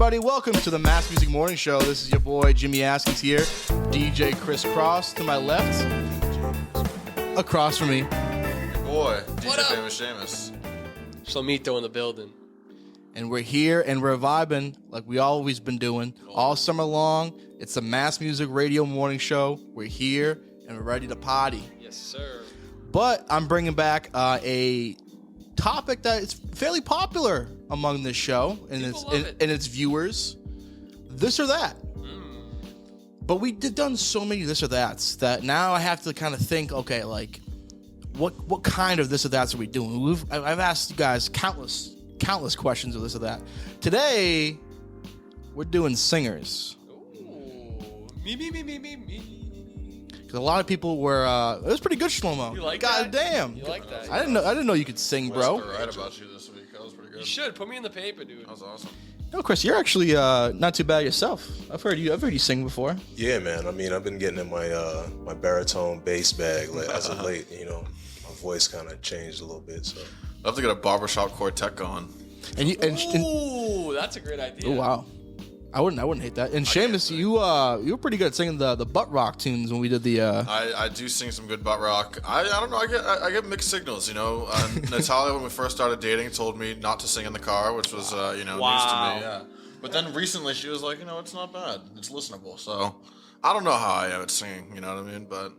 everybody. Welcome to the Mass Music Morning Show. This is your boy, Jimmy Askins here. DJ Kris Crosse to my left. Across from me. Boy, DJ Famous Shamus. Shlomito in the building. And we're here and we're vibing like we always been doing all summer long. It's the Mass Music Radio Morning Show. We're here and we're ready to party. Yes, sir. But I'm bringing back a topic that is fairly popular among this show and its viewers. This or that. But we done so many this or that's that now I have to kind of think, okay, like what kind of this or that's are we doing? I've asked you guys countless questions of this or that. Today we're doing singers. Ooh. Me. A lot of people were. It was pretty good, Shlomo. You like God that? damn. You like that? I didn't know you could sing, bro. I was right about you this week. That was pretty good. You should put me in the paper, dude. That was awesome. No, Kris, you're actually not too bad yourself. I've heard you sing before. Yeah, man. I mean, I've been getting in my my baritone bass bag as of late. You know, my voice kind of changed a little bit. So I have to get a barbershop quartet going. Ooh, that's a great idea. Oh wow, I wouldn't hate that. And Shamus, you were pretty good at singing the butt rock tunes when we did the. I do sing some good butt rock. I don't know. I get mixed signals. You know, Natalia when we first started dating told me not to sing in the car, which was news to me. Yeah. But then recently she was like, it's not bad. It's listenable. So I don't know how I am at singing. You know what I mean? But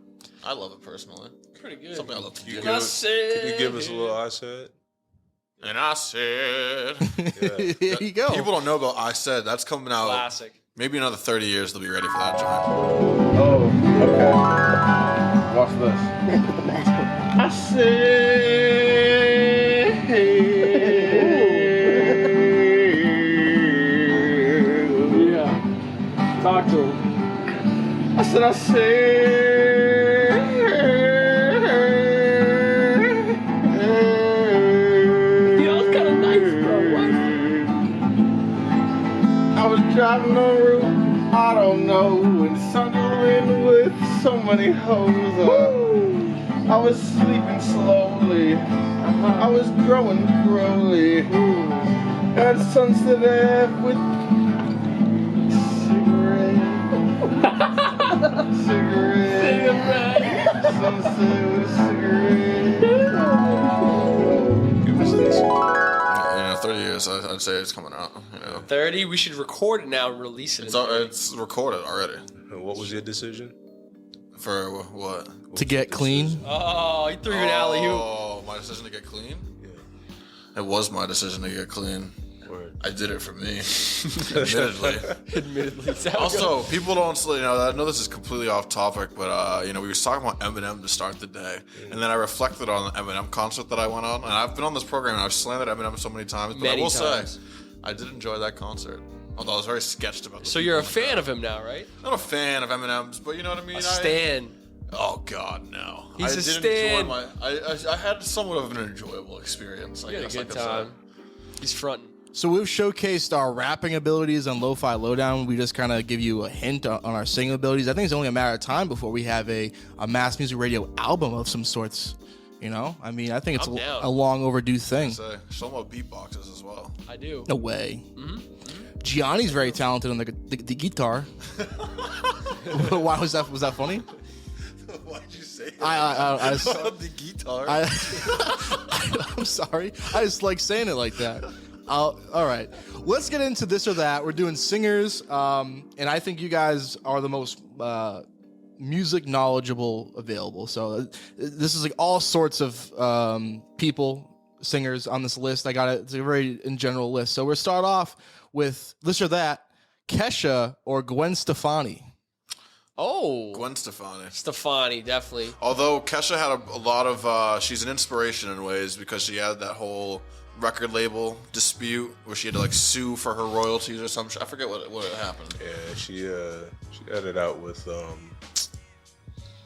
I love it personally. Pretty good. Something I love to do. could you give us a little I said? And I said, There you go. People don't know about I said. That's coming out. Classic. Maybe another 30 years they'll be ready for that joint. Oh, okay. Watch this. I say, yeah. Talk to him. I driving on route, I don't know, and sunderland with so many hoes. I was sleeping slowly, I was growing growly. At Sunset Ave with cigarette. Sunset with a cigarette. Give us this. 30 years, I'd say it's coming out. 30. We should record it now and release it. It's recorded already. What was your decision? For what? To get clean. Oh, he threw an alley-oop. Oh, my decision to get clean? Yeah. It was my decision to get clean. Word. I did it for me. Admittedly. Admittedly. Also, people don't, I know this is completely off topic, but, we were talking about Eminem to start the day. And then I reflected on the Eminem concert that I went on. And I've been on this program and I've slandered Eminem so many times. But I will say, I did enjoy that concert. Although I was very sketched about it. So you're a fan of him now, right? I'm not a fan of Eminem's, but you know what I mean? A stan. Oh God, no! He's a stan. I had somewhat of an enjoyable experience. You had a good time. He's fronting. So we've showcased our rapping abilities on Lo-Fi Lowdown. We just kind of give you a hint on our singing abilities. I think it's only a matter of time before we have a Mass Music Radio album of some sorts. I mean, I think it's a long overdue thing. Shlomo beatboxes as well. I do. No way. Gianni's very talented on the guitar. Why was that? Was that funny? Why'd you say that? The guitar. I'm sorry. I just like saying it like that. All right. Let's get into this or that. We're doing singers, and I think you guys are the most music knowledgeable available. So this is like all sorts of people, singers on this list. It's a very in general list. So we'll start off with this or that: Kesha or Gwen Stefani. Oh, Gwen Stefani. Stefani, definitely. Although Kesha had a lot of, she's an inspiration in ways because she had that whole record label dispute where she had to sue for her royalties or something. I forget what happened. Yeah, she had it out with I'm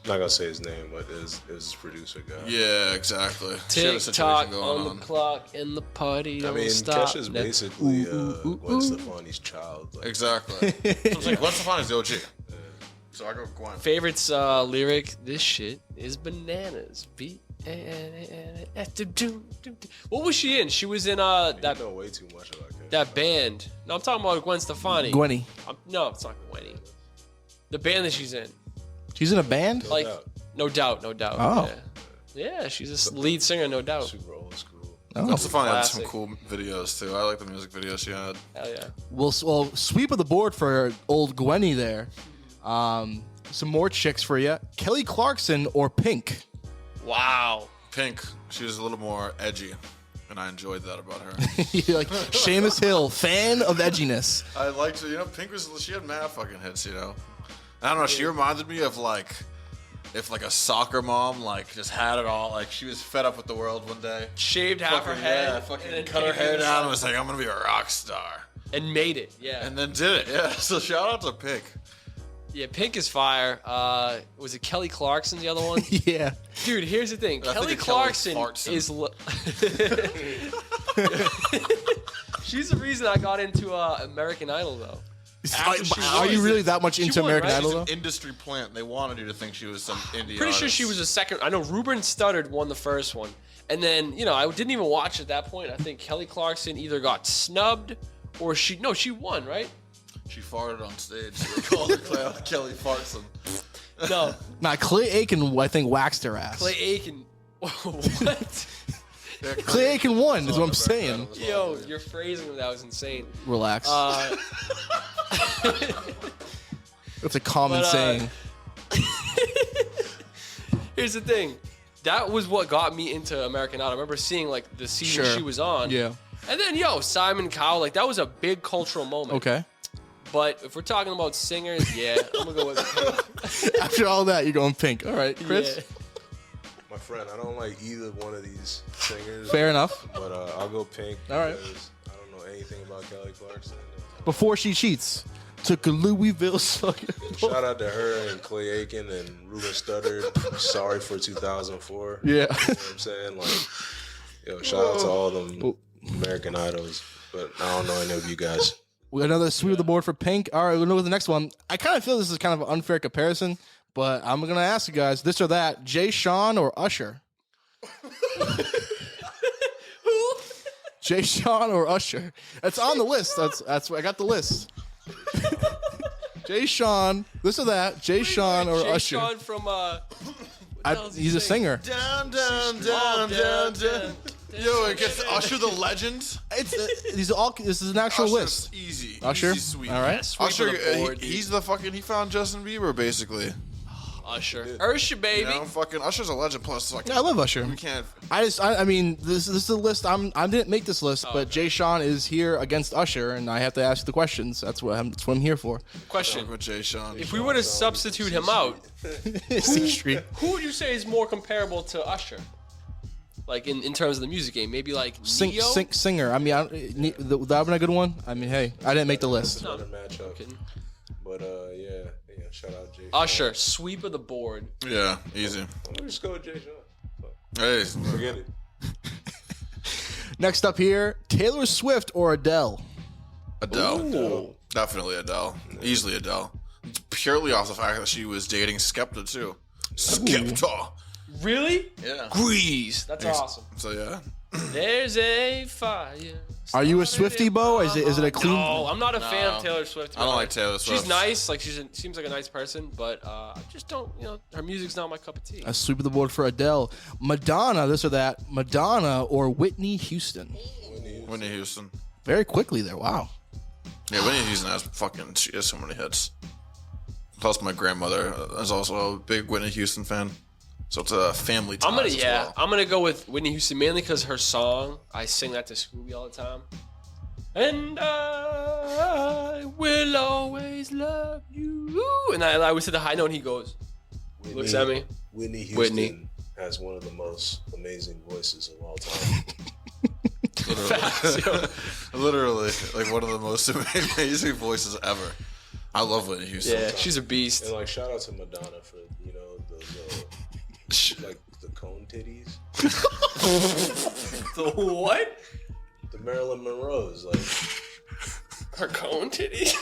not gonna say his name, but his producer guy. Yeah, exactly. Tick-tock on the clock and the party don't stop. Kesha's basically Gwen Stefani's child. Exactly. So I'm saying Gwen Stefani's the OG. So I go with Gwen. Favorites lyric, this shit is bananas. What was she in? She was in that. You know way too much about Kesha. That band. No, I'm talking about Gwen Stefani. Gwenny. No, it's not Gwenny. The band that she's in. She's in a band? No doubt. Oh. Yeah, she's a lead singer, no doubt. Super old school. Oh. Also found out some Classic. cool videos too. I like the music videos she had. Hell yeah. Well, sweep of the board for old Gwenny there. Some more chicks for you. Kelly Clarkson or Pink? Wow. Pink, she was a little more edgy, and I enjoyed that about her. You're like Shamus Hill, fan of edginess. I liked, Pink she had mad fucking hits, I don't know, she reminded me of if a soccer mom just had it all, she was fed up with the world one day. Shaved half her head. Yeah, fucking cut her hair down and was like, I'm gonna be a rock star. And made it, yeah. And then did it, yeah. So shout out to Pink. Yeah, Pink is fire. Was it Kelly Clarkson, the other one? Yeah. Dude, here's the thing. I Kelly think of Kelly Clarkson Clarkson. is... She's the reason I got into American Idol, though. Are you really that much into won, American right? Idol, She's though? an industry plant. They wanted you to think she was some indie Pretty sure artist. she was a second. I know Ruben Studdard won the first one. And then, I didn't even watch at that point. I think Kelly Clarkson either got snubbed or she won, right? She farted on stage. So they called her Kelly Fartson. No. Nah, Clay Aiken, I think, waxed her ass. Clay Aiken. What? Clay Aiken won, is what I'm saying. Yo, your phrasing of that was insane. Relax. It's a common saying. Here's the thing. That was what got me into American Idol. I remember seeing the season Sure. she was on. Yeah. And then, Simon Cowell, that was a big cultural moment. Okay. But if we're talking about singers, yeah, I'm going to go with Pink. After all that, you're going Pink. All right, Chris? Yeah. My friend, I don't like either one of these singers. Fair enough. But I'll go Pink. All right. Because I don't know anything about Kelly Clarkson. Before she cheats. Took a Louisville sucker. Shout out to her and Clay Aiken and Ruben Studdard. Sorry for 2004. Yeah. You know what I'm saying? Shout out to all them American Idols. But I don't know any of you guys. We got another sweep of the board for Pink. All right, we'll go with the next one. I kind of feel this is kind of an unfair comparison, but I'm going to ask you guys, this or that, Jay Sean or Usher? Who? Jay Sean or Usher? That's on the list. That's I got the list. Jay Sean, this or that, Jay Sean or Jay Usher? Sean from, He's a singer. Down, down, down, down, down. Yo, it gets Usher the legend. This is an actual Usher's list. easy. Usher? Easy, sweet. All right. Sweep Usher, of the board, he's the he found Justin Bieber, basically. Usher, baby. Usher's a legend. Plus, Yeah, I love Usher. We can't. I mean, this is the list. I didn't make this list, but Jay Sean is here against Usher, and I have to ask the questions. That's what I'm here for. Question. With Jay Sean. If we were to substitute him out, C Street. who would you say is more comparable to Usher? In terms of the music game, maybe Neo? Singer. I mean, that would have been a good one. I mean, hey, I didn't make the list. Another matchup. But yeah, shout out Jay. Usher, sweep of the board. Yeah, easy. We'll just go with Jay Sean. Hey, Forget it. Next up here, Taylor Swift or Adele? Adele. Definitely Adele. Easily Adele. Purely off the fact that she was dating Skepta too. Skepta. Really? Yeah. Grease. That's awesome. So yeah. There's a fire. Are you a Swiftie, Bo? Is it a clean? No, I'm not a fan of Taylor Swift. I don't like Taylor Swift. She's nice. Seems like a nice person, but I just don't. Her music's not my cup of tea. A sweep of the board for Adele. Madonna, this or that. Madonna or Whitney Houston? Whitney Houston. Very quickly there. Wow. Yeah, Whitney Houston she has so many hits. Plus, my grandmother is also a big Whitney Houston fan. So it's a family tie. I'm gonna go with Whitney Houston mainly because her song. I sing that to Scooby all the time. And I will always love you. And I always hit the high note. And he goes, looks at me. Whitney Houston has one of the most amazing voices of all time. Literally, one of the most amazing voices ever. I love Whitney Houston. Yeah, she's a beast. And shout out to Madonna for the cone titties. The what? The Marilyn Monroe's Her cone titties.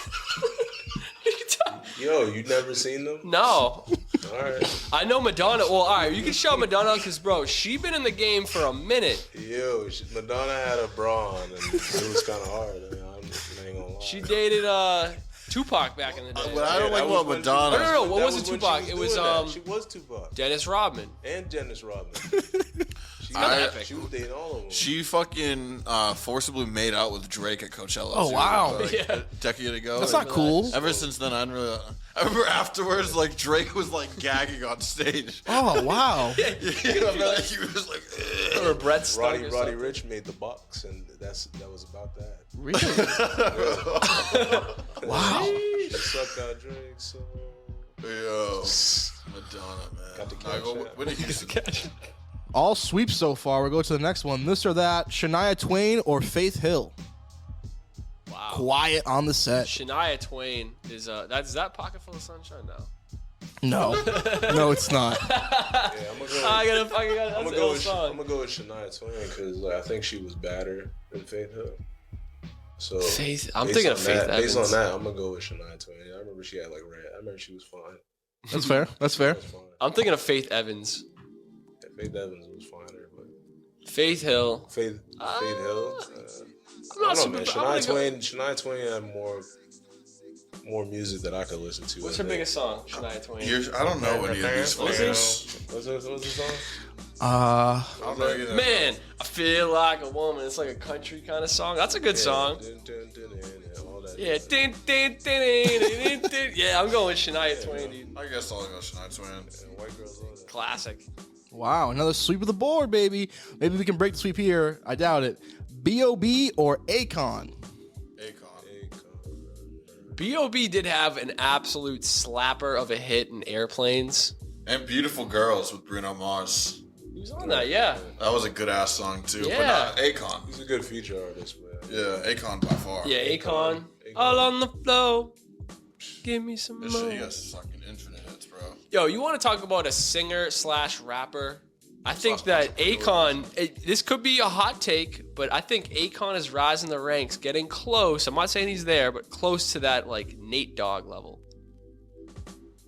Yo, you never seen them? No. All right. I know Madonna. Well, all right, you can shout Madonna because, bro, she been in the game for a minute. Yo, Madonna had a bra on, and It was kind of hard. I mean, I ain't gonna lie. She dated Tupac back in the day. But I don't like what Madonna. No. What That was it, Tupac? She It was she was Tupac Dennis Rodman. and Dennis Rodman. She was dating all of them. She fucking forcibly made out with Drake at Coachella. Oh, wow. Yeah. A decade ago. That's not cool. Ever since then, I remember afterwards, like Drake was like gagging on stage. Oh, wow. He was like, Or Brett Stark or Roddy something. Ricch made the Bucks, and that was about that. Really? Wow. She sucked out Drake, so yo, Madonna, man. Got the All right, cash go app. Whitney Houston. All sweeps so far. We'll go to the next one. This or that, Shania Twain or Faith Hill? Wow. Quiet on the set. Shania Twain is that Pocket Full of Sunshine now? No. No, it's not. yeah, I'm gonna go with Shania Twain because I think she was better than Faith Hill. So Faith. I'm based thinking on of Faith that, Evans. Based on that, I'm gonna go with Shania Twain. I remember she had like red. I remember she was fine. That's fair. That's fair. She was fine. I'm thinking of Faith Evans. Yeah, Faith Evans was finer, but Faith Hill. Faith Hill. I'm not I super. don't know, man. Shania Twain had more music that I could listen to. What's her biggest song? Shania Twain. I don't know any of these songs. What's the song? I don't know either. Man, I feel like a woman. It's like a country kind of song. That's a good song. All that. Yeah. Din, din, din, din, din, din. Yeah, I'm going with Shania Twain, dude. I guess I'll go Shania Twain. And white girls love that. Classic. Wow, another sweep of the board, baby. Maybe we can break the sweep here. I doubt it. B.O.B. or Akon? B.O.B. did have an absolute slapper of a hit in Airplanes. And Beautiful Girls with Bruno Mars. He was on that, yeah. That was a good ass song too. Yeah. But not Akon. He's a good feature artist, man. Yeah, Akon by far. Yeah, Akon. All on the floor. Give me some This more. shit, he has fucking infinite hits, bro. Yo, you want to talk about a singer/rapper? I think that Akon, this could be a hot take, but I think Akon is rising the ranks, getting close. I'm not saying he's there, but close to that like Nate Dogg level.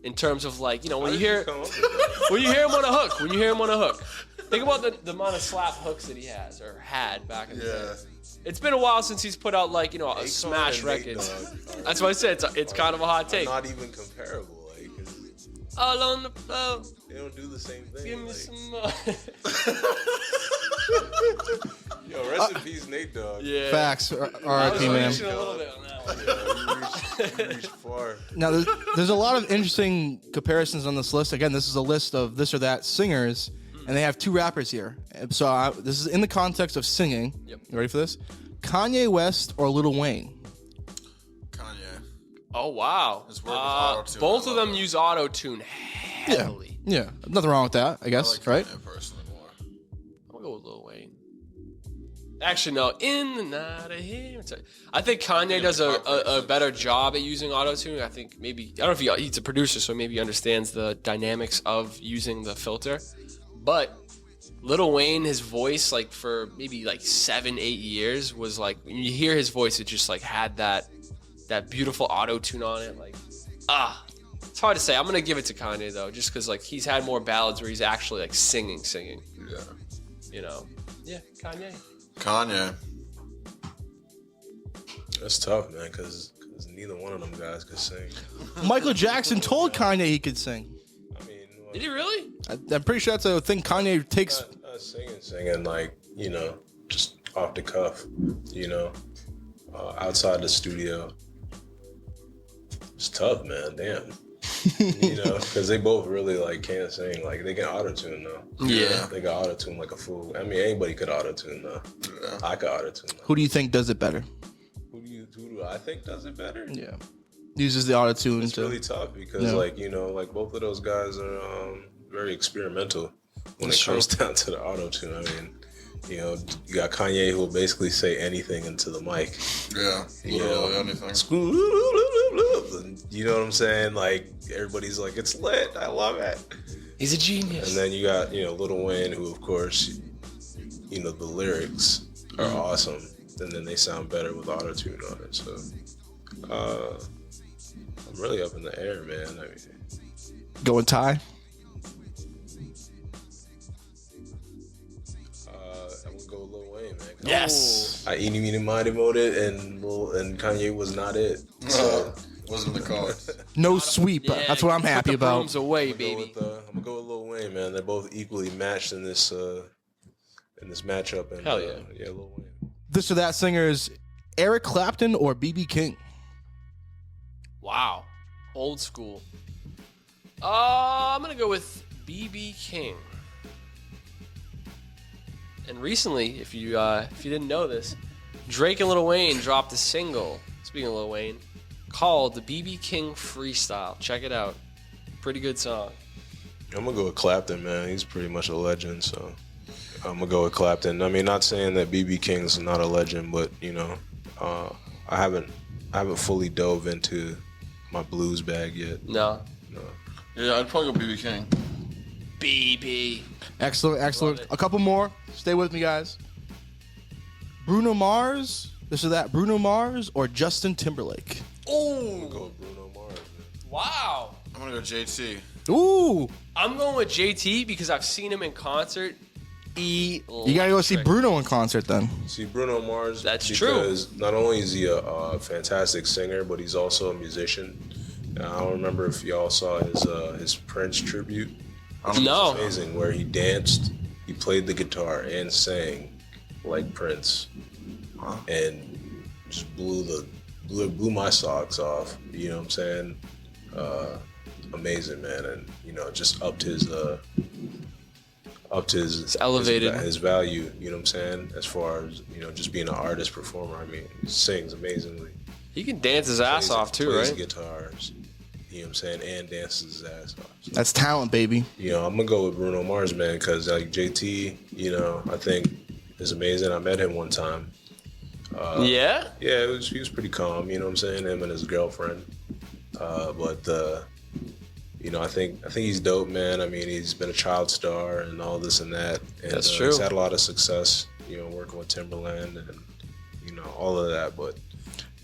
In terms of like, you know, when you hear him on a hook, think about the amount of slap hooks that he has or had back in the day. It's been a while since he's put out like, you know, a smash record. That's why I said it's kind of a hot take. Not even comparable, like. All on the floor. They don't do the same thing. Give me like. some more. Yo, rest in peace, Nate Dogg. Yeah. Facts. I was R.I.P. man. reaching a little bit on that one. You reached far. Now, there's a lot of interesting comparisons on this list. Again, this is a list of this or that singers, and they have two rappers here. So this is in the context of singing. Yep. You ready for this? Kanye West or Lil Wayne? Kanye. Oh, wow. His work with auto-tune, both I of love them it. use auto-tune heavily. Yeah. Nothing wrong with that, I I guess, like right? Kanye personally more. I'm going to go with Lil Wayne. Actually, no. In the night ahead. I think Kanye does a better job at using auto-tune. I think maybe, I don't know if he's a producer, so maybe he understands the dynamics of using the filter. But Lil Wayne, his voice, like for maybe like 7-8 years, was like, when you hear his voice, it just like had that beautiful auto-tune on it. Like, it's hard to say. I'm going to give it to Kanye, though, just because like he's had more ballads where he's actually like singing. Yeah. You know? Yeah, Kanye. Kanye. That's tough, man, because neither one of them guys could sing. Michael Jackson told Kanye he could sing. I mean, Did he really? I'm pretty sure that's a thing Kanye takes. not singing like, you know, just off the cuff, you know, outside the studio. It's tough, man. Damn. You know, because they both really like can't sing. Like they can auto-tune though. Yeah. They can auto-tune like a fool. I mean, anybody could auto-tune though. Yeah. I could auto-tune though. Who do you think does it better? Who do I think does it better? Yeah. Uses the auto tune It's to. really tough because, like, you know, like both of those guys are very experimental when it comes down to the auto tune. I mean, you know, you got Kanye who will basically say anything into the mic. Yeah. Literally anything. You know what I'm saying? Like everybody's like, it's lit. I love it. He's a genius. And then you got, you know, Lil Wayne, who of course, you know, the lyrics are awesome, and then they sound better with auto tune on it. So, I'm really up in the air, man. I mean, Going tie. I'm gonna go with Lil Wayne, man. Yes. I eeny meeny miny mode it, and Kanye was not it. So Wasn't in the cards. No sweep. Yeah, That's what I'm put happy the about. brooms away, I'm baby. gonna go with Lil Wayne, man. They're both equally matched in this matchup. And, Hell yeah. Yeah, Lil Wayne. This or that singer is Eric Clapton or BB King. Wow. Old school. I'm going to go with BB King. And recently, if you didn't know this, Drake and Lil Wayne dropped a single, speaking of Lil Wayne, called the BB King Freestyle. Check it out. Pretty good song. I'm gonna go with Clapton, man. He's pretty much a legend, so I'm gonna go with Clapton. I mean, not saying that BB King's not a legend, but you know, I haven't fully dove into my blues bag yet. No. Yeah, I'd probably go BB King. BB. Excellent. A couple more. Stay with me, guys. Bruno Mars, this or that. Bruno Mars or Justin Timberlake. I'm gonna go with Bruno Mars, man. Wow. I'm gonna go JT. Ooh, I'm going with JT because I've seen him in concert. you gotta go see Bruno in concert then. See, Bruno Mars. That's true. Because not only is he a fantastic singer, but he's also a musician. I don't remember if y'all saw his Prince tribute. No. Amazing, where he danced, he played the guitar and sang like Prince, and just blew my socks off. You know what I'm saying? Amazing, man, and you know, just upped his It's elevated. his value. You know what I'm saying? As far as you know, just being an artist performer. I mean, he sings amazingly. He can dance his ass off too, plays right? guitars. You know what I'm saying? And dances his ass off. So, That's talent, baby. you know, I'm gonna go with Bruno Mars, man, because like JT, you know, I think is amazing. I met him one time. Yeah? Yeah, he was pretty calm. You know what I'm saying? Him and his girlfriend. But you know, I think he's dope, man. I mean, he's been a child star and all this and that. And, That's true. He's had a lot of success. You know, working with Timberland and you know all of that. But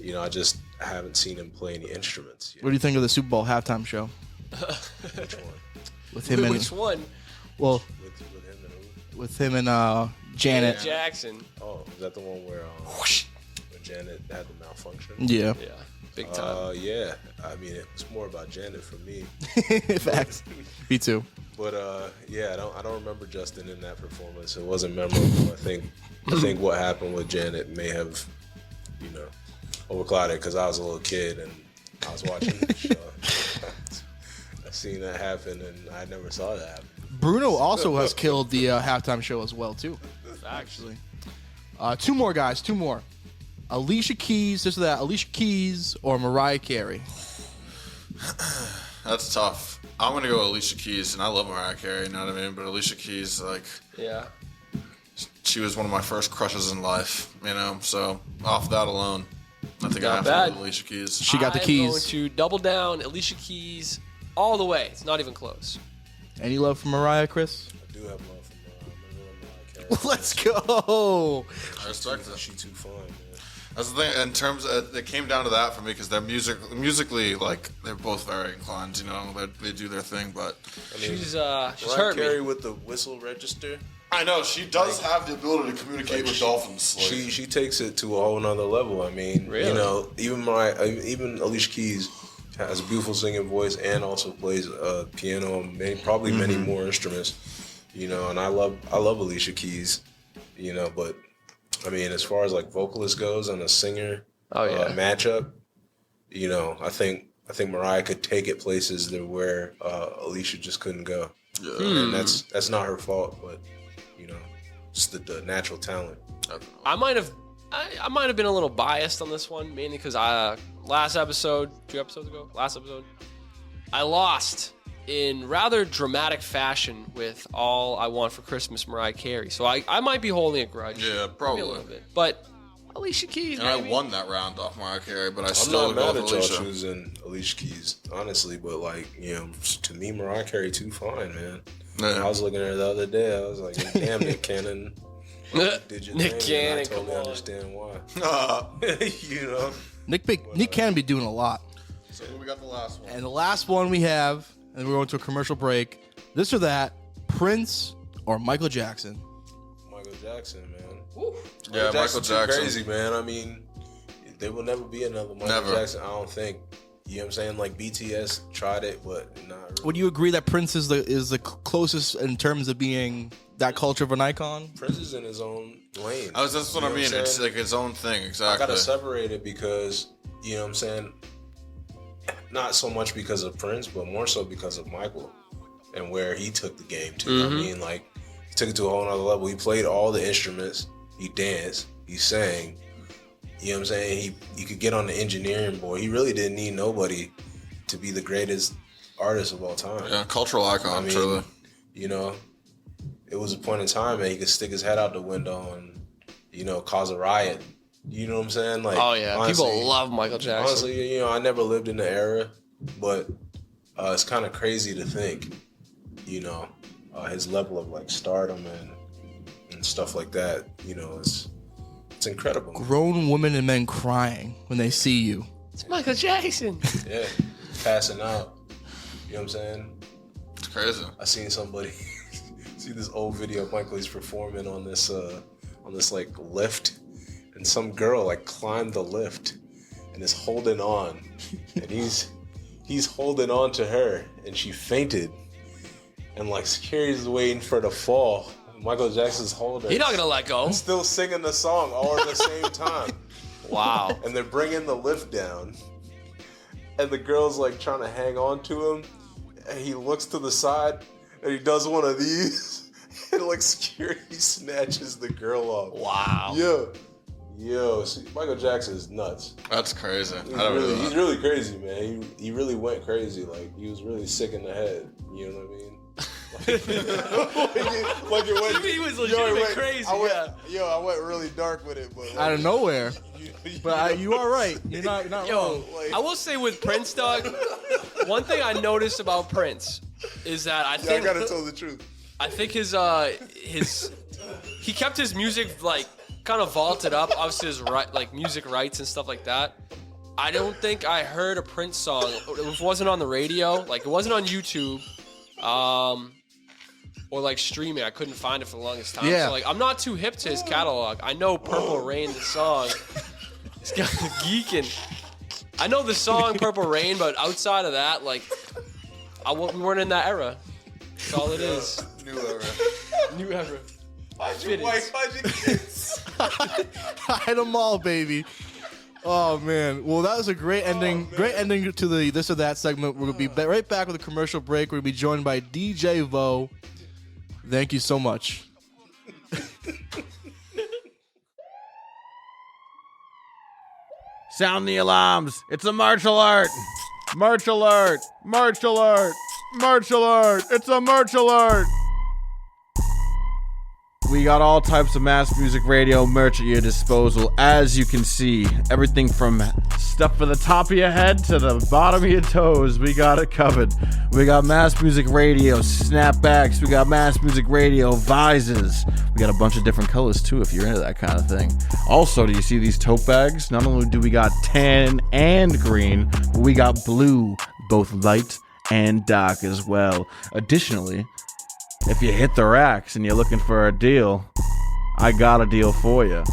you know, I haven't seen him play any instruments yet. What do you think of the Super Bowl halftime show? Which one? With him Which one? Well, With him and who? with him and Janet. Jackson. Oh, is that the one where Janet had the malfunction? Yeah. Yeah. Big time. Yeah. I mean, it was more about Janet for me. Facts. Me too. But yeah, I don't remember Justin in that performance. It wasn't memorable. I think what happened with Janet may have, you know, overclouded because I was a little kid and I was watching the show. I seen that happen and I never saw that happen. Bruno also has killed the halftime show as well too. Actually, two more guys. Two more. Alicia Keys, this or that. Alicia Keys or Mariah Carey. That's tough. I'm gonna go Alicia Keys, and I love Mariah Carey. You know what I mean? But Alicia Keys, like, Yeah. she was one of my first crushes in life. You know, so off that alone, I think I Not have bad. to go with Alicia Keys. She got the I'm keys. going to double down Alicia Keys all the way. It's not even close. Any love for Mariah, Chris? I do have love for Mariah Carey. Let's go. I respect that. She too fine, man. That's the thing. In terms of, it came down to that for me because they're musically, like, they're both very inclined. You know, they do their thing. But I mean, She's Mariah hurt Carey me. with the whistle register. I know she does have the ability to communicate with dolphins. Like, She takes it to a whole nother level. I mean, Really? you know, even Alicia Keys has a beautiful singing voice and also plays piano and probably many more instruments. You know, and I love Alicia Keys. You know, but I mean, as far as like vocalist goes and a singer matchup, you know, I think Mariah could take it places that where Alicia just couldn't go. yeah. And that's not her fault, but you know, just the natural talent. I might have been a little biased on this one, mainly because last episode, I lost in rather dramatic fashion with All I Want for Christmas, Mariah Carey. So I might be holding a grudge. Yeah, Maybe probably. a little bit. But Alicia Keys, And I maybe. won that round off Mariah Carey, but I I'm still not go mad with at y'all Alicia. choosing Alicia Keys, honestly, but like, you know, to me, Mariah Carey too fine, man. Yeah. I was looking at her the other day. I was like, damn, Nick Cannon. Did your Nick thing, and I Cannon, totally come on. understand why. so You know? Nick Cannon be doing a lot. we got the last one. And the last one we have, and we're going to a commercial break. This or that. Prince or Michael Jackson. Michael Jackson, man. Yeah, Michael Jackson. Crazy, man. I mean, there will never be another Michael Jackson. I don't think. You know what I'm saying? Like BTS tried it, but not really. Would you agree that Prince is the closest in terms of being that culture of an icon? Prince is in his own lane. That's what I mean. It's like his own thing. Exactly. I gotta separate it because you know what I'm saying. Not so much because of Prince, but more so because of Michael and where he took the game to. I mean, like he took it to a whole nother level. He played all the instruments. He danced. He sang. You know what I'm saying? He could get on the engineering board. He really didn't need nobody to be the greatest artist of all time. Yeah, cultural icon, I mean, truly. You know, it was a point in time that he could stick his head out the window and, you know, cause a riot. You know what I'm saying? Like, oh yeah, honestly, people love Michael Jackson. Honestly, you know, I never lived in the era, but it's kind of crazy to think, you know, his level of like stardom and stuff like that. You know, it's incredible. Grown women and men crying when they see you. It's Michael Jackson. Yeah, passing out. You know what I'm saying? It's crazy. I seen somebody see this old video of Michael. He's performing on this like lift, and some girl like climbed the lift and is holding on, and he's holding on to her, and she fainted, and like security's waiting for her to fall. Michael Jackson's holding. He's not gonna let go. And still singing the song all at the same time. Wow. And they're bringing the lift down, and the girl's like trying to hang on to him, and he looks to the side, and he does one of these, and like security snatches the girl off. Wow. Yo, see, Michael Jackson is nuts. That's crazy. He's really crazy, man. He really went crazy. Like he was really sick in the head. You know what I mean? Like it went. He was legitimately crazy. I went really dark with it, but like, Out of nowhere. But you are right. You're not wrong. Like, I will say with Prince, Doug, one thing I noticed about Prince is that I think I gotta tell the truth. I think his he kept his music like kind of vaulted up. Obviously, his like music rights and stuff like that. I don't think I heard a Prince song. It wasn't on the radio. Like it wasn't on YouTube. Or like streaming, I couldn't find it for the longest time. Yeah. So like, I'm not too hip to his catalog. I know Purple Rain, the song. This guy's geeking. I know the song Purple Rain, but outside of that, like, we weren't in that era. That's all it is. New era. Hide your wife, hide your kids. Hide them all, baby. Oh man, well that was a great ending. Great ending to the this or that segment. We're gonna be right back with a commercial break. We're gonna be joined by DJ Bowe. Thank you so much. Sound the alarms. It's a martial art. March alert. March alert. March alert. It's a march alert. We got all types of mass music radio merch at your disposal. As you can see, everything from stuff for the top of your head to the bottom of your toes, we got it covered. We got mass music radio snapbacks. We got mass music radio visors. We got a bunch of different colors too if you're into that kind of thing. Also, do you see these tote bags? Not only do we got tan and green, but we got blue, both light and dark as well. Additionally, if you hit the racks and you're looking for a deal, I got a deal for you.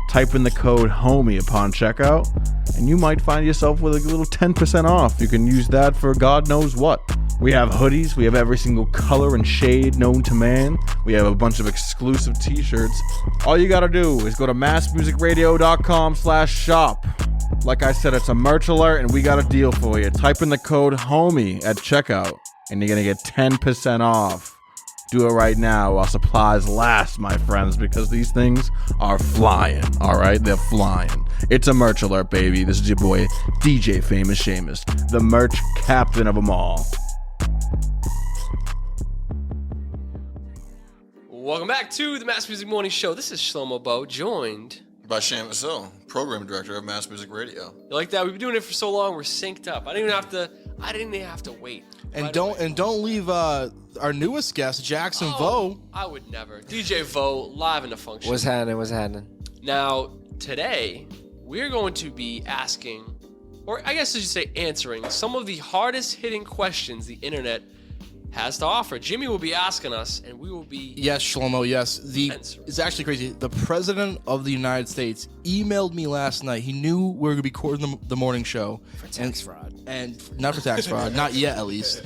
Type in the code HOMIE upon checkout, and you might find yourself with a little 10% off. You can use that for God knows what. We have hoodies. We have every single color and shade known to man. We have a bunch of exclusive t-shirts. All you gotta do is go to massmusicradio.com/shop. Like I said, it's a merch alert, and we got a deal for you. Type in the code HOMIE at checkout, and you're gonna get 10% off. Do it right now while supplies last, my friends, because these things are flying, all right? They're flying. It's a merch alert, baby. This is your boy, DJ Famous Shamus, the merch captain of them all. Welcome back to the Mass Music Morning Show. This is Shlomo Bowe, joined by Shamus Hill, program director of Mass Music Radio. You like that? We've been doing it for so long, we're synced up. I didn't even have to wait. And don't leave our newest guest, Jackson Bowe. I would never. DJ Bowe, live in the function. What's happening? Now, today, we're going to be asking, or I guess I should say answering, some of the hardest hitting questions the internet has to offer. Jimmy will be asking us, and we will be. Yes, Shlomo. Yes, it's actually crazy. The president of the United States emailed me last night. He knew we were going to be recording the morning show For tax fraud. and not for tax fraud, not yet at least.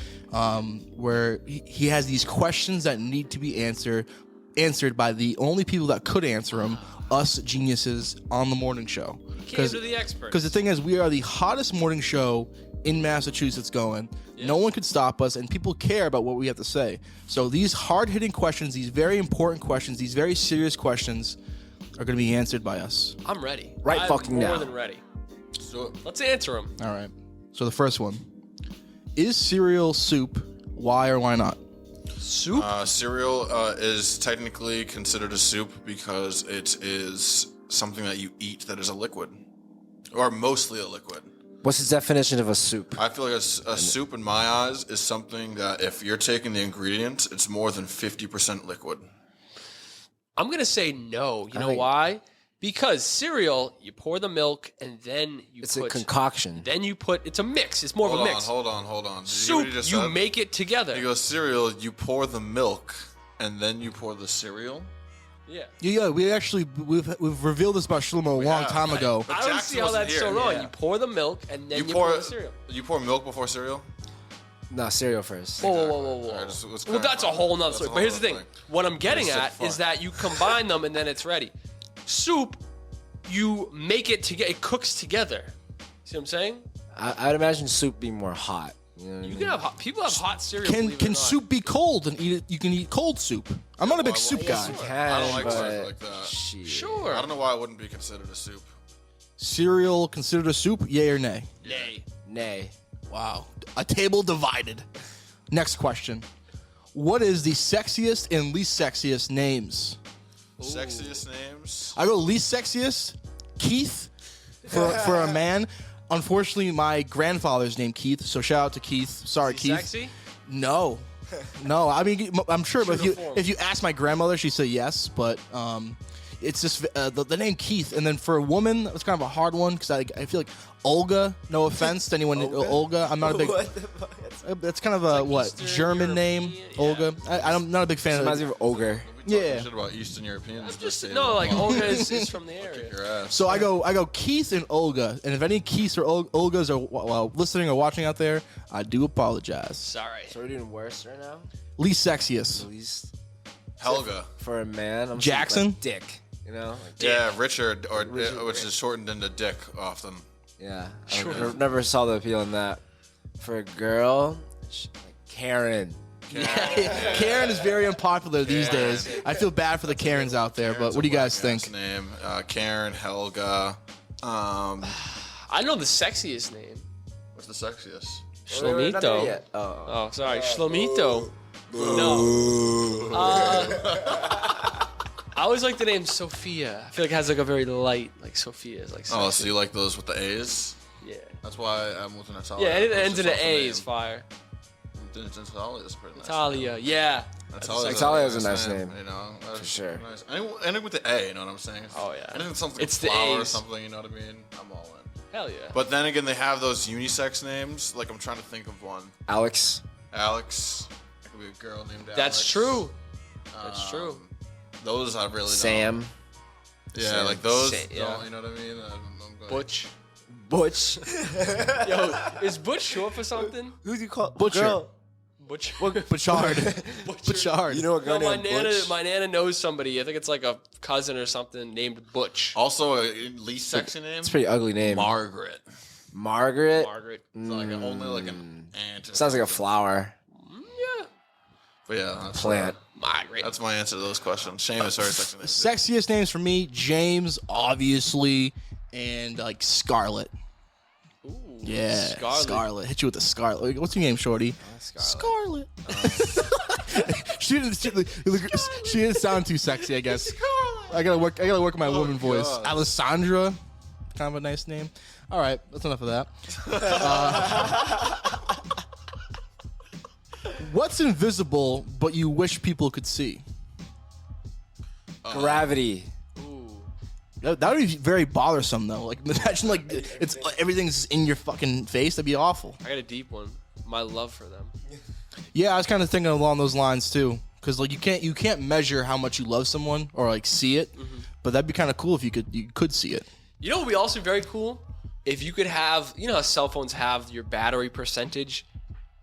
Where he has these questions that need to be answered by the only people that could answer them, us geniuses on the morning show. Came to the experts. Because the thing is, we are the hottest morning show in Massachusetts going. Yeah. No one could stop us, and people care about what we have to say. So these hard-hitting questions, these very important questions, these very serious questions are going to be answered by us. I'm ready. Right fucking now. More than ready. So let's answer them. All right. So the first one. Is cereal soup? Why or why not? Soup? Cereal is technically considered a soup because it is something that you eat that is a liquid. Or mostly a liquid. What's the definition of a soup? I feel like a soup, in my eyes, is something that if you're taking the ingredients, it's more than 50% liquid. I'm going to say no. You know why? Because cereal, you pour the milk and then it's a concoction. Then you put, it's a mix. It's more of a mix. Hold on. Soup, you make it together. You go cereal, you pour the milk and then you pour the cereal. Yeah. We've revealed this about Shlomo a long time ago. I don't see how that's so wrong. Yeah. You pour the milk and then you pour the cereal. You pour milk before cereal? No, cereal first. Whoa. Right, well, that's a whole nother story. But here's the thing. What I'm getting at is that you combine them and then it's ready. Soup, you make it together. It cooks together. See what I'm saying? I'd imagine soup being more hot. You know what I mean? Can have hot. People have hot cereal. Can soup be cold and eat it? You can eat cold soup. I'm not a big soup guy. I don't like soup like that. Sure. I don't know why it wouldn't be considered a soup. Cereal considered a soup? Yay or nay? Nay. Wow. A table divided. Next question. What is the sexiest and least sexiest names? Sexiest names? I go least sexiest, Keith, for a man. Unfortunately, my grandfather's named Keith, so shout out to Keith. Sorry, Is he Keith. Sexy? No. I mean, I'm sure, but if you ask my grandmother, she'd say yes. But it's just the name Keith, and then for a woman, that was kind of a hard one because I feel like Olga. No offense to anyone, Olga. I'm not a big. That's kind of a German name, Olga. I'm not a big fan of. Reminds me of ogre. Yeah. Shit about Eastern Europeans. Olga is from the area. So I go Keith and Olga, and if any Keiths or Olgas are listening or watching out there, I do apologize. Sorry. So we're doing worse right now. Least sexiest. Least Helga. For a man, I'm Jackson. like Dick. You know. Like yeah, Richard, which is shortened into Dick often. Yeah. I never saw the appeal in that. For a girl, Karen. Karen is very unpopular these days. I feel bad for the Karens out there, but what do you guys think? Name Karen, Helga. I know the sexiest name. What's the sexiest? Shlomito. Oh, sorry, Shlomito. No. I always like the name Sophia. I feel like it has like a very light, like Sophia is like. Oh, so you like those with the A's? Yeah. That's why I'm with Natalia. Yeah, it ends in an A is fire. Natalia is pretty nice. Natalia, yeah. Natalia is a nice name. You know, for sure. Nice. Anything with the A, you know what I'm saying? Oh yeah. Anything something it's like flower the or something, you know what I mean? I'm all in. Hell yeah. But then again, they have those unisex names. Like I'm trying to think of one. Alex. That could be a girl named Alex. That's true. That's true. Those I really Sam. don't. Yeah, Sam. Like those. Yeah. You know what I mean? Butch. Yo, is Butch short for something? Who do you call Butcher? Girl? Butcher. Butchard. Butchard. You know a girl named Butch? My nana knows somebody. I think it's like a cousin or something named Butch. Also, a least sexy name. It's a pretty ugly name. Margaret. It's like only like an ant. Sounds like a flower. Yeah. But yeah, that's plant. Margaret. That's my answer to those questions. Shamus, very sexy name. Sexiest names for me: James, obviously, and like Scarlett. Ooh, yeah, Scarlett. Hit you with the Scarlett. What's your name, Shorty? Scarlett. She didn't sound too sexy, I guess. I gotta work on my woman voice. Alessandra, kind of a nice name. All right, that's enough of that. What's invisible but you wish people could see? Gravity. That would be very bothersome, though. Like, imagine everything's in your fucking face. That'd be awful. I got a deep one. My love for them. Yeah, I was kind of thinking along those lines too, because like you can't measure how much you love someone or like see it, but that'd be kind of cool if you could see it. You know what would be also very cool? If you could have, you know how cell phones have your battery percentage?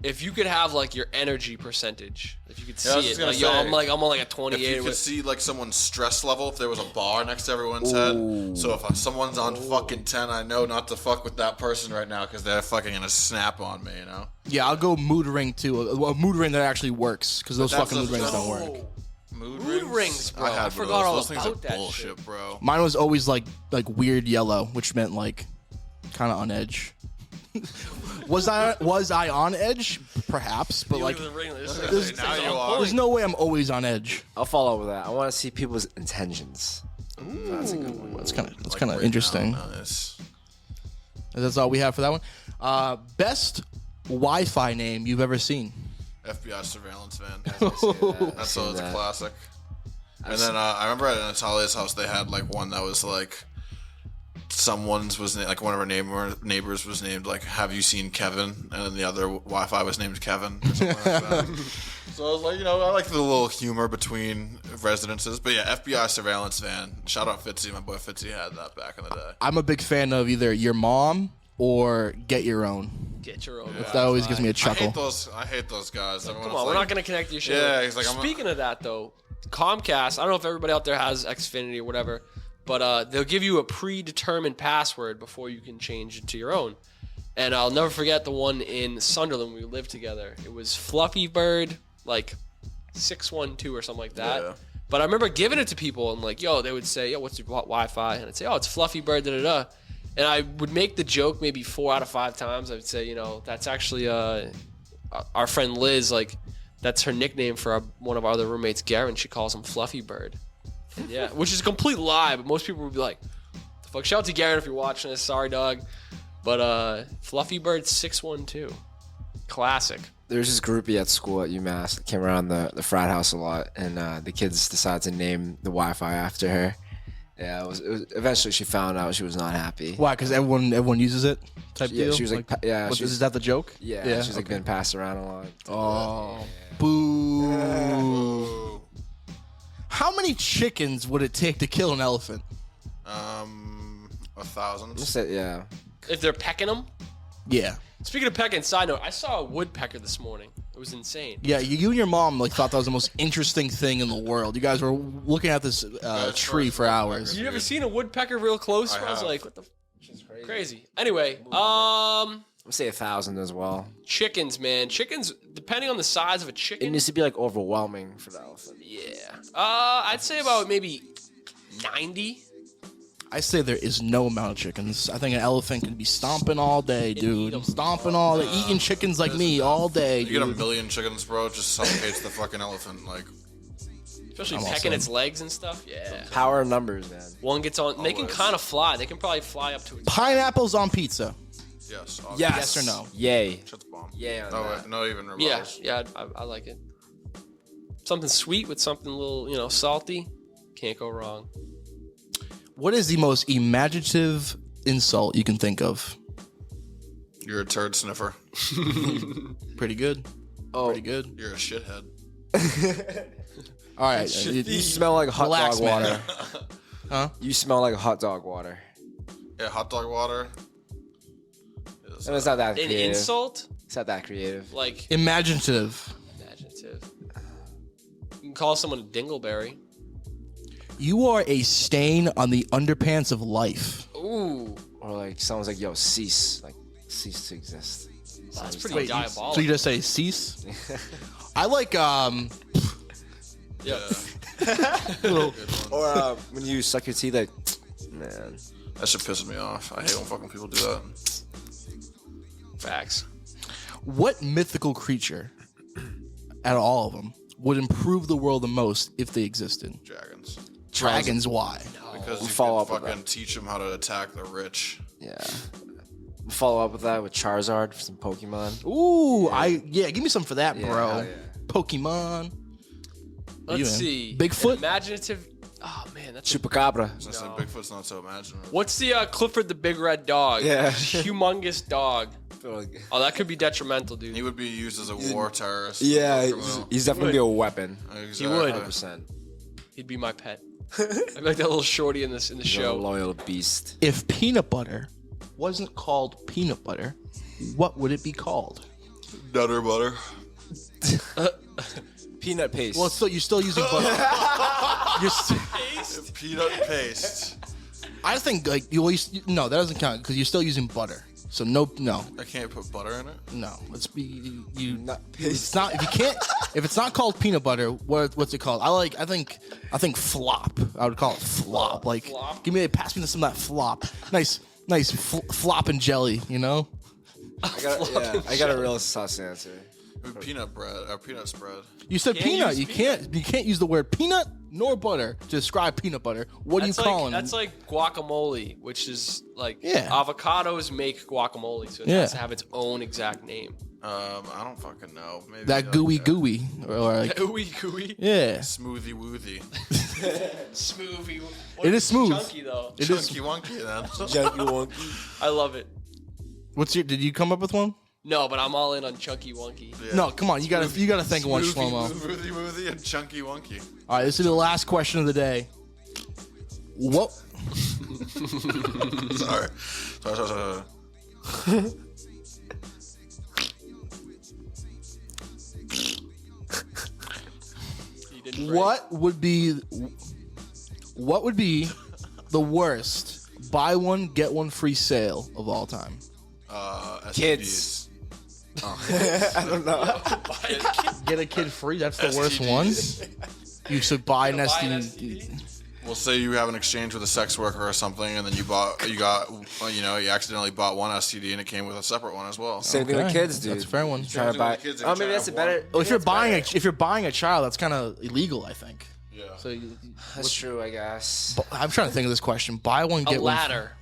If you could have like your energy percentage, if you could see it, like, yo, I'm on like a 28. If you could see like someone's stress level, if there was a bar next to everyone's head. So if someone's on fucking 10, I know not to fuck with that person right now because they're fucking gonna snap on me, you know? Yeah, I'll go mood ring too. A mood ring that actually works, because those fucking mood rings don't work. Mood rings, bro. I forgot all about that bullshit, shit. Bro. Mine was always like weird yellow, which meant like kind of on edge. Was I on edge? Perhaps, but like there's no way I'm always on edge. I'll follow up with that. I want to see people's intentions. That's a good one. That's kind of interesting. Nice. That's all we have for that one. Best Wi-Fi name you've ever seen? FBI surveillance van. That's always a classic. And then I remember at Natalia's house they had like one that was like someone's was like one of our neighbors was named like Have you seen Kevin, and then the other Wi-Fi was named Kevin or something like that. So I was like, I like the little humor between residences. But yeah, FBI surveillance van. Shout out Fitzy, my boy Fitzy had that back in the day. I'm a big fan of either Your Mom or Get Your Own. Get Your Own. That always gives me a chuckle. I hate those guys. Come on, we're not gonna connect your shit. Yeah, he's like, speaking of that though, Comcast. I don't know if everybody out there has Xfinity or whatever. But they'll give you a predetermined password before you can change it to your own. And I'll never forget the one in Sunderland when we lived together. It was Fluffy Bird, like 612 or something like that. Yeah. But I remember giving it to people and like, yo, they would say, yo, what's your Wi-Fi? And I'd say, oh, it's Fluffy Bird, da-da-da. And I would make the joke maybe 4 out of 5 times. I would say, that's actually our friend Liz, like, that's her nickname for one of our other roommates, Garen. She calls him Fluffy Bird. Yeah, which is a complete lie, but most people would be like, the fuck? Shout out to Garrett if you're watching this. Sorry, dog. But Fluffy Bird 612. Classic. There's this groupie at school at UMass that came around the frat house a lot, and the kids decided to name the Wi-Fi after her. Yeah, it was eventually she found out she was not happy. Why? Because everyone uses it type deal? She was like is that the joke? Yeah, she's like been passed around a lot. Oh. Yeah. Boo. How many chickens would it take to kill an elephant? 1,000. Yeah. If they're pecking them? Yeah. Speaking of pecking, side note, I saw a woodpecker this morning. It was insane. Yeah, you and your mom thought that was the most interesting thing in the world. You guys were looking at this tree for hours. You ever seen a woodpecker real close? I was like, what the? Crazy. Anyway, I'll say 1,000 as well. Chickens, man. Chickens, depending on the size of a chicken. It needs to be like overwhelming for the elephant. Yeah. I'd say about maybe 90. I say there is no amount of chickens. I think an elephant could be stomping all day, dude. Stomping all day, eating chickens like me all day. You get a million chickens, bro. It just suffocates the fucking elephant. Like, especially pecking its legs and stuff. Yeah. Power of numbers, man. One gets on. They can kind of fly. They can probably fly up to it. Pineapples on pizza. Yes. Yes or no? Yay. Shit's bomb. Yay on no, that. Wait, no even rebuttals. Yeah, I like it. Something sweet with something a little, salty. Can't go wrong. What is the most imaginative insult you can think of? You're a turd sniffer. Pretty good. Oh. Pretty good. You're a shithead. All right. You smell like hot dog water. Huh? You smell like hot dog water. Yeah, hot dog water. And it's not that creative. An insult? It's not that creative. Like imaginative. Imaginative. You can call someone a dingleberry. You are a stain on the underpants of life. Ooh. Or like someone's like, yo, cease. Like, cease to exist. That's pretty diabolical. So you just say cease? I like, Yeah. Or when you suck your teeth, like, man. That shit pisses me off. I hate when fucking people do that. Facts. What mythical creature, out of all of them, would improve the world the most if they existed? Dragons. Dragons, why? Because you follow can up with fucking teach them how to attack the rich. Yeah. Follow up with that with Charizard for some Pokemon. Ooh, give me some for that, Yeah, bro. hell yeah. Pokemon. Let's see. Bigfoot? Imaginative. Oh, man. That's Chupacabra. I was gonna say Bigfoot's not so imaginative. What's the Clifford the Big Red Dog? Yeah. Humongous dog. Oh, that could be detrimental, dude. He would be used as a war terrorist. Yeah, criminal. he's definitely a weapon. Exactly. He would. 100%. He'd be my pet. I'd be like that little shorty in the He's a show. loyal beast. If peanut butter wasn't called peanut butter, what would it be called? Nutter butter. Peanut paste. Well, you're still using butter. Peanut paste. I think like no, that doesn't count because you're still using butter. So no. I can't put butter in it. No, let's be you. Nut It's not if you can't if it's not called peanut butter. What's it called? I think flop. I would call it flop. Like Flop? pass me some of that flop. Nice flop and jelly. You know. I got a real sus answer. Peanut bread or peanut spread. You said Can't peanut. use You peanut. can't use the word peanut nor butter to describe peanut butter. What are you calling? That's like guacamole, which is like Yeah. avocados make guacamole, so it Yeah. has to have its own exact name. I don't fucking know. Maybe that like, gooey or like Ooey gooey. yeah. smoothie woothie. Smoothie. It is smooth. Chunky though. It is. Chunky wonky then. Junky wonky. I love it. Did you come up with one? No, but I'm all in on chunky wonky. Yeah. No, come on. You gotta think of one, Shlomo. Smoothie woothie and chunky wonky. All right, this is the last question of the day. What? Sorry. You didn't break. What would be the worst buy one get one free sale of all time? Kids. I don't know. Get a kid free. That's the worst one. You should buy an Buy an STD. STD? We'll say you have an exchange with a sex worker or something, and then you accidentally bought one STD and it came with a separate one as well. Same thing with Okay, kids, dude. that's a fair one. Trying to buy. Kids Oh, and maybe that's a child better. Well, if maybe you're that's buying a child, that's kind of illegal, I think. Yeah. So That's true, I guess. I'm trying to think of this question. Buy one A get one. ladder.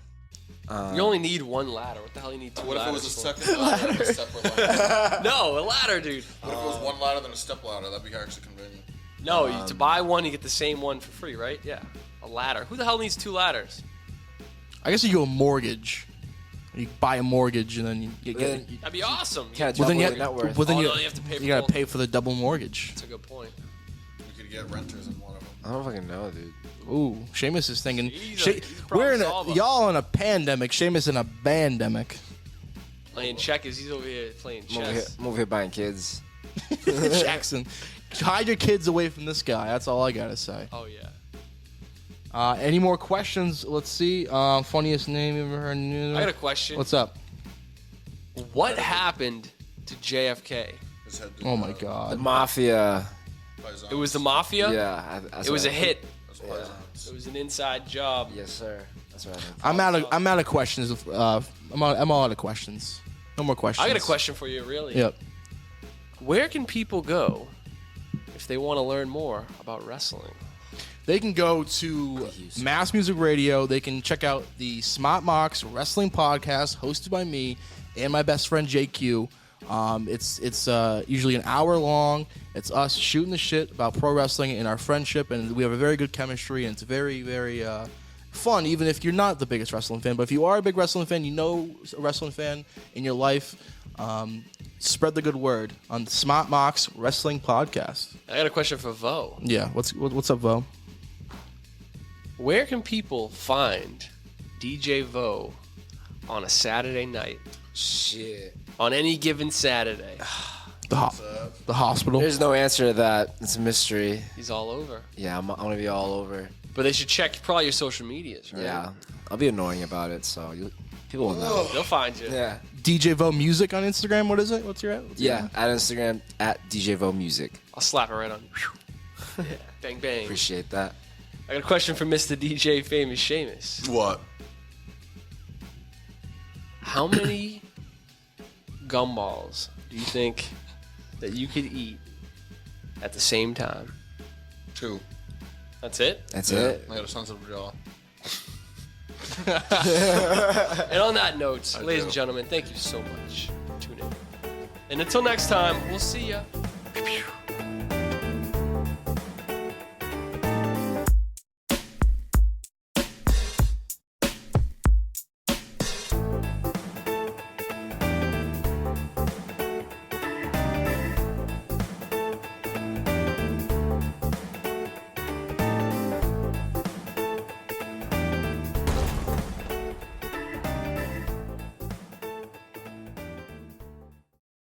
You only need one ladder. What the hell you need two What if it ladders was a for? second ladder and a separate ladder? No, a ladder, dude. What if it was one ladder then a step ladder? That'd be actually convenient. No, to buy one, you get the same one for free, right? Yeah. A ladder. Who the hell needs two ladders? I guess you go a mortgage. You buy a mortgage and then you get. That'd be awesome. Can't Well, then double you the net worth. well, then Oh, you, no, you have to pay for you gotta both. pay for the double mortgage. That's a good point. We could get renters in one of them. I don't fucking know, dude. Ooh, Shamus is thinking. He's a we're in problem solver. y'all in a pandemic. Shamus in a bandemic. Playing checkers. He's over here playing chess. I'm over here buying kids. Jackson, hide your kids away from this guy. That's all I gotta say. Oh, yeah. Any more questions? Let's see. Funniest name you ever heard? I got a question. What's up? What happened to JFK? His head Oh my The God. mafia. It was the mafia? Yeah. It was a hit. Yeah. It was an inside job. Yes, sir. That's right. I'm out of questions. I'm all out of questions. No more questions. I got a question for you, really. Yep. Where can people go if they want to learn more about wrestling? They can go to Mass Music Radio. They can check out the Smart Mox Wrestling Podcast hosted by me and my best friend JQ. It's usually an hour long. It's us shooting the shit about pro wrestling and our friendship, and we have a very good chemistry, and it's very, very fun, even if you're not the biggest wrestling fan. But if you are a big wrestling fan, you know a wrestling fan in your life, spread the good word on the Smart Mox Wrestling Podcast. I got a question for Vo. Yeah, what's up, Vo? Where can people find DJ Vo on a Saturday night? Shit. On any given Saturday. The hospital. There's no answer to that. It's a mystery. He's all over. Yeah, I'm gonna be all over. But they should check probably your social medias, right? Yeah, I'll be annoying about it, so people will know. They'll find you. Yeah. DJ Vo Music on Instagram. What is it? What's your at? Yeah, at Instagram at DJ Vo Music. I'll slap it right on you. Yeah. Bang, bang. Appreciate that. I got a question for Mr. DJ Famous Shamus. What? How many gumballs do you think that you could eat at the same time? 2. That's it? That's it. I got a sensitive jaw. And on that note, I ladies do. and gentlemen, thank you so much for tuning in. And until next time, we'll see ya.